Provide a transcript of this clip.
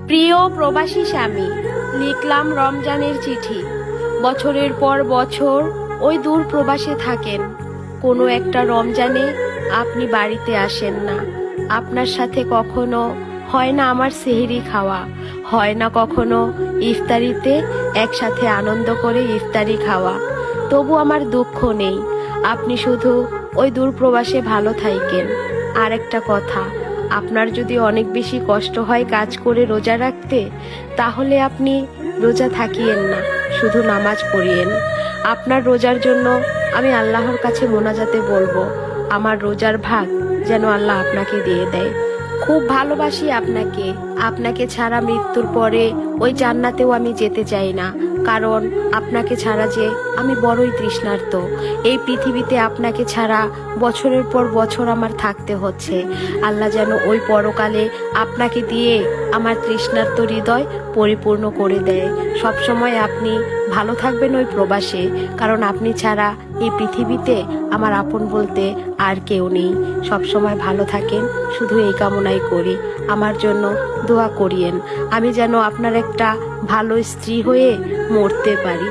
প্রিয় প্রবাসী স্বামী, লিখলাম রমজানের চিঠি। বছরের পর বছর ওই দূর প্রবাসে থাকেন, কোনো একটা রমজানে আপনি বাড়িতে আসেন না। আপনার সাথে কখনো হয় না আমার সেহরি খাওয়া, হয় না কখনো ইফতারিতে একসাথে আনন্দ করে ইফতারি খাওয়া। তবু আমার দুঃখ নেই, আপনি শুধু ওই দূর প্রবাসে ভালো থাকেন। আর একটা কথা, আপনার যদি অনেক বেশি কষ্ট হয় কাজ করে রোজা রাখতে, তাহলে আপনি রোজা থাকিয়েন না, শুধু নামাজ পড়িয়েন। আপনার রোজার জন্য আমি আল্লাহর কাছে মোনাজাতে বলবো, আমার রোজার ভাগ যেন আল্লাহ আপনাকে দিয়ে দেয়। খুব ভালোবাসি আপনাকে, আপনাকে ছাড়া মৃত্যুর পরে ওই জান্নাতেও আমি যেতে চাই না, কারণ আপনাকে ছাড়া যে আমি বড়ই তৃষ্ণার্ত। এই পৃথিবীতে আপনাকে ছাড়া বছরের পর বছর আমার থাকতে হচ্ছে। আল্লাহ যেন ওই পরকালে আপনাকে দিয়ে আমার তৃষ্ণার্ত হৃদয় পরিপূর্ণ করে দেয়। সবসময় আপনি ভালো থাকবেন ওই প্রবাসে, কারণ আপনি ছাড়া এই পৃথিবীতে আমার আপন বলতে আর কেউ নেই। সবসময় ভালো থাকেন, শুধু এই কামনাই করি। আমার জন্য দোয়া করিয়েন, আমি যেন আপনার একটা ভালো স্ত্রী হয়ে মরতে পারি।